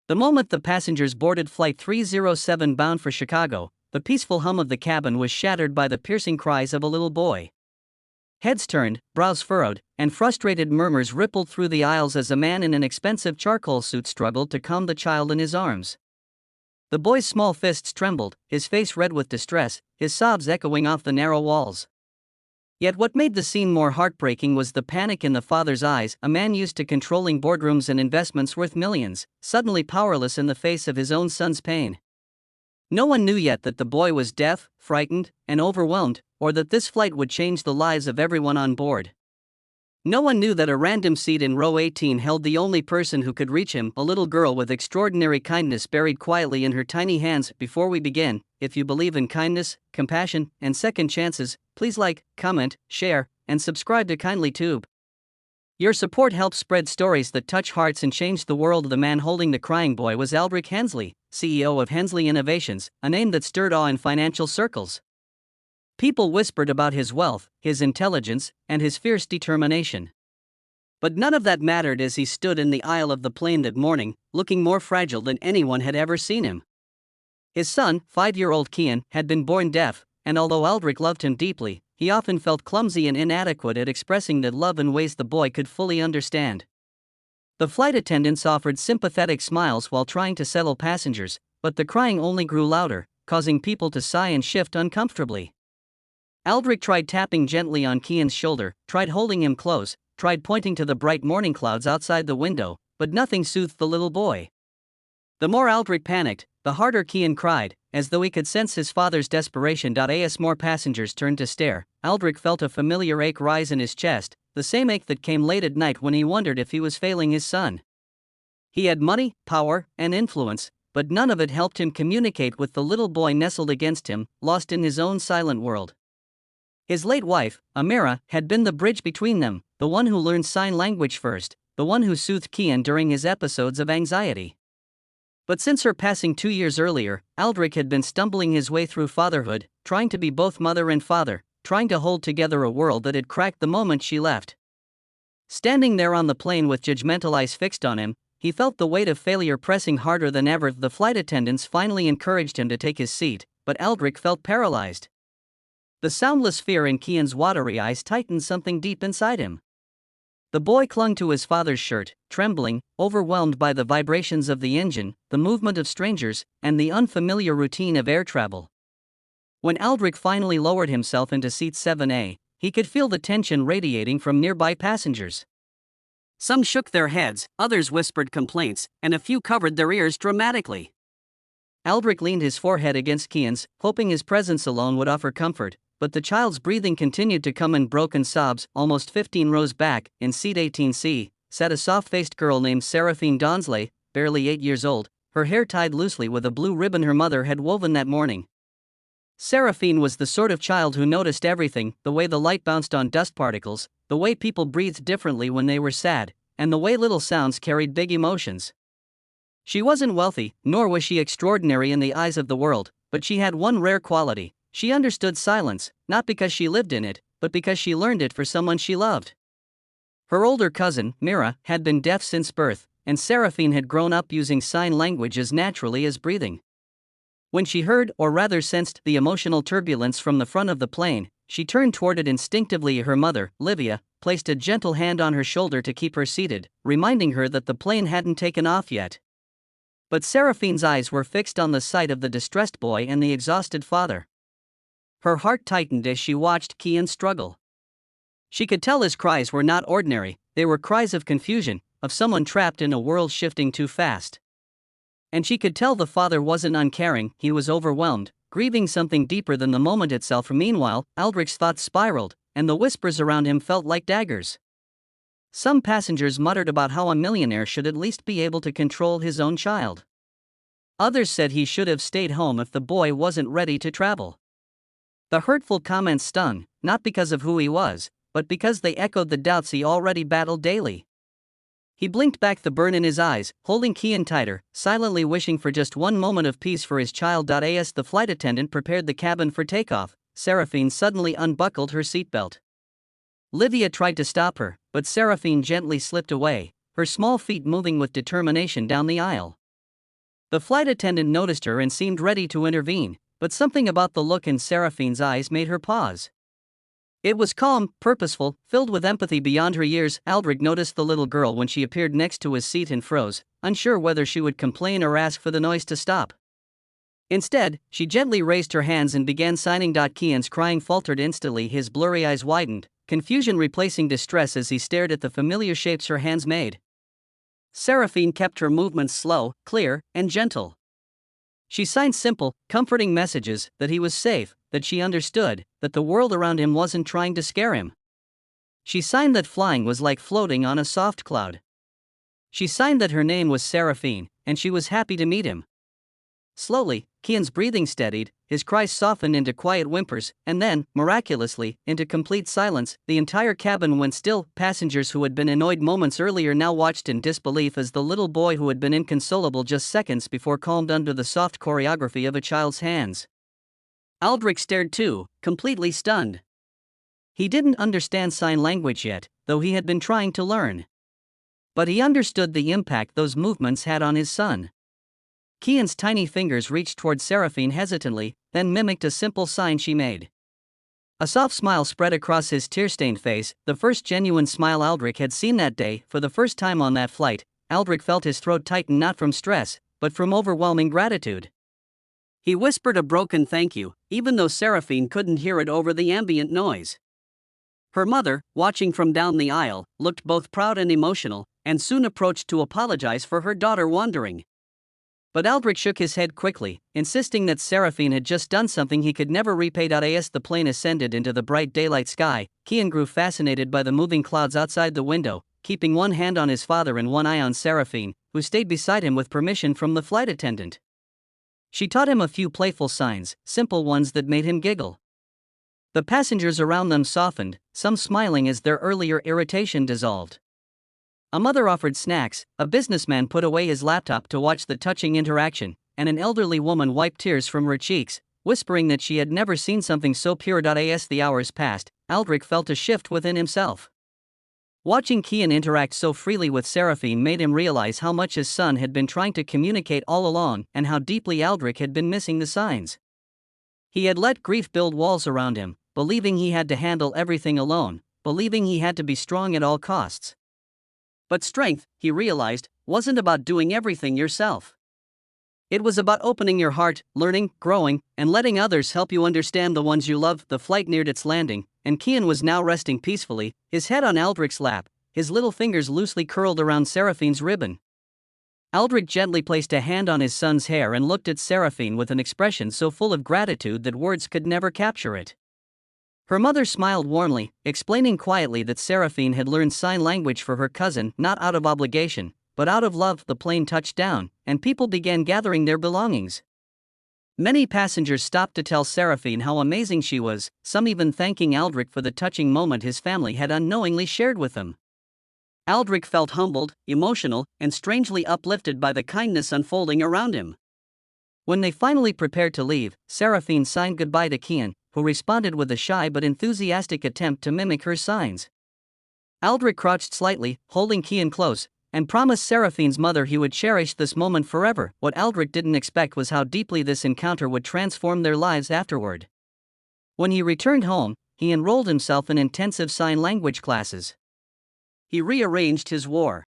The moment the passengers boarded Flight 307 bound for Chicago, the peaceful hum of the cabin was shattered by the piercing cries of a little boy. Heads turned, brows furrowed, and frustrated murmurs rippled through the aisles as a man in an expensive charcoal suit struggled to calm the child in his arms. The boy's small fists trembled, his face red with distress, his sobs echoing off the narrow walls. Yet what made the scene more heartbreaking was the panic in the father's eyes, a man used to controlling boardrooms and investments worth millions, suddenly powerless in the face of his own son's pain. No one knew yet that the boy was deaf, frightened, and overwhelmed, or that this flight would change the lives of everyone on board. No one knew that a random seat in row 18 held the only person who could reach him, a little girl with extraordinary kindness buried quietly in her tiny hands. Before we begin, if you believe in kindness, compassion, and second chances, please like, comment, share, and subscribe to Kindly Tube. Your support helps spread stories that touch hearts and change the world. The man holding the crying boy was Aldrich Hensley, CEO of Hensley Innovations, a name that stirred awe in financial circles. People whispered about his wealth, his intelligence, and his fierce determination. But none of that mattered as he stood in the aisle of the plane that morning, looking more fragile than anyone had ever seen him. His son, 5-year-old Kian, had been born deaf, and although Aldrich loved him deeply, he often felt clumsy and inadequate at expressing that love in ways the boy could fully understand. The flight attendants offered sympathetic smiles while trying to settle passengers, but the crying only grew louder, causing people to sigh and shift uncomfortably. Aldrich tried tapping gently on Kian's shoulder, tried holding him close, tried pointing to the bright morning clouds outside the window, but nothing soothed the little boy. The more Aldrich panicked, the harder Kian cried, as though he could sense his father's desperation. As more passengers turned to stare, Aldrich felt a familiar ache rise in his chest, the same ache that came late at night when he wondered if he was failing his son. He had money, power, and influence, but none of it helped him communicate with the little boy nestled against him, lost in his own silent world. His late wife, Amira, had been the bridge between them, the one who learned sign language first, the one who soothed Kian during his episodes of anxiety. But since her passing 2 years earlier, Aldrich had been stumbling his way through fatherhood, trying to be both mother and father, trying to hold together a world that had cracked the moment she left. Standing there on the plane with judgmental eyes fixed on him, he felt the weight of failure pressing harder than ever. The flight attendants finally encouraged him to take his seat, but Aldrich felt paralyzed. The soundless fear in Kian's watery eyes tightened something deep inside him. The boy clung to his father's shirt, trembling, overwhelmed by the vibrations of the engine, the movement of strangers, and the unfamiliar routine of air travel. When Aldrich finally lowered himself into seat 7A, he could feel the tension radiating from nearby passengers. Some shook their heads, others whispered complaints, and a few covered their ears dramatically. Aldrich leaned his forehead against Kian's, hoping his presence alone would offer comfort, but the child's breathing continued to come in broken sobs. Almost 15 rows back, in seat 18C, sat a soft-faced girl named Seraphine Donsley, barely 8 years old, her hair tied loosely with a blue ribbon her mother had woven that morning. Seraphine was the sort of child who noticed everything, the way the light bounced on dust particles, the way people breathed differently when they were sad, and the way little sounds carried big emotions. She wasn't wealthy, nor was she extraordinary in the eyes of the world, but she had one rare quality: she understood silence, not because she lived in it, but because she learned it for someone she loved. Her older cousin, Mira, had been deaf since birth, and Seraphine had grown up using sign language as naturally as breathing. When she heard, or rather sensed, the emotional turbulence from the front of the plane, she turned toward it instinctively. Her mother, Livia, placed a gentle hand on her shoulder to keep her seated, reminding her that the plane hadn't taken off yet. But Seraphine's eyes were fixed on the sight of the distressed boy and the exhausted father. Her heart tightened as she watched Kian struggle. She could tell his cries were not ordinary, they were cries of confusion, of someone trapped in a world shifting too fast. And she could tell the father wasn't uncaring, he was overwhelmed, grieving something deeper than the moment itself. Meanwhile, Aldrich's thoughts spiraled, and the whispers around him felt like daggers. Some passengers muttered about how a millionaire should at least be able to control his own child. Others said he should have stayed home if the boy wasn't ready to travel. The hurtful comments stung, not because of who he was, but because they echoed the doubts he already battled daily. He blinked back the burn in his eyes, holding Kian tighter, silently wishing for just one moment of peace for his child. As the flight attendant prepared the cabin for takeoff, Seraphine suddenly unbuckled her seatbelt. Livia tried to stop her, but Seraphine gently slipped away, her small feet moving with determination down the aisle. The flight attendant noticed her and seemed ready to intervene, but something about the look in Seraphine's eyes made her pause. It was calm, purposeful, filled with empathy beyond her years. Aldrich noticed the little girl when she appeared next to his seat and froze, unsure whether she would complain or ask for the noise to stop. Instead, she gently raised her hands and began signing. Kian's crying faltered instantly, his blurry eyes widened, confusion replacing distress as he stared at the familiar shapes her hands made. Seraphine kept her movements slow, clear, and gentle. She signed simple, comforting messages that he was safe, that she understood, that the world around him wasn't trying to scare him. She signed that flying was like floating on a soft cloud. She signed that her name was Seraphine, and she was happy to meet him. Slowly, Kian's breathing steadied, his cries softened into quiet whimpers, and then, miraculously, into complete silence. The entire cabin went still. Passengers who had been annoyed moments earlier now watched in disbelief as the little boy who had been inconsolable just seconds before calmed under the soft choreography of a child's hands. Aldrich stared too, completely stunned. He didn't understand sign language yet, though he had been trying to learn. But he understood the impact those movements had on his son. Kian's tiny fingers reached toward Seraphine hesitantly, then mimicked a simple sign she made. A soft smile spread across his tear-stained face, the first genuine smile Aldrich had seen that day. For the first time on that flight, Aldrich felt his throat tighten not from stress, but from overwhelming gratitude. He whispered a broken thank you, even though Seraphine couldn't hear it over the ambient noise. Her mother, watching from down the aisle, looked both proud and emotional, and soon approached to apologize for her daughter wandering. But Aldrich shook his head quickly, insisting that Seraphine had just done something he could never repay. As the plane ascended into the bright daylight sky, Kian grew fascinated by the moving clouds outside the window, keeping one hand on his father and one eye on Seraphine, who stayed beside him with permission from the flight attendant. She taught him a few playful signs, simple ones that made him giggle. The passengers around them softened, some smiling as their earlier irritation dissolved. A mother offered snacks, a businessman put away his laptop to watch the touching interaction, and an elderly woman wiped tears from her cheeks, whispering that she had never seen something so pure. As the hours passed, Aldrich felt a shift within himself. Watching Kian interact so freely with Seraphine made him realize how much his son had been trying to communicate all along and how deeply Aldrich had been missing the signs. He had let grief build walls around him, believing he had to handle everything alone, believing he had to be strong at all costs. But strength, he realized, wasn't about doing everything yourself. It was about opening your heart, learning, growing, and letting others help you understand the ones you love. The flight neared its landing, and Kian was now resting peacefully, his head on Aldrich's lap, his little fingers loosely curled around Seraphine's ribbon. Aldrich gently placed a hand on his son's hair and looked at Seraphine with an expression so full of gratitude that words could never capture it. Her mother smiled warmly, explaining quietly that Seraphine had learned sign language for her cousin, not out of obligation, but out of love. The plane touched down, and people began gathering their belongings. Many passengers stopped to tell Seraphine how amazing she was, some even thanking Aldrich for the touching moment his family had unknowingly shared with them. Aldrich felt humbled, emotional, and strangely uplifted by the kindness unfolding around him. When they finally prepared to leave, Seraphine signed goodbye to Kian, who responded with a shy but enthusiastic attempt to mimic her signs. Aldrich crouched slightly, holding Kian close, and promised Seraphine's mother he would cherish this moment forever. What Aldrich didn't expect was how deeply this encounter would transform their lives afterward. When he returned home, he enrolled himself in intensive sign language classes. He rearranged his war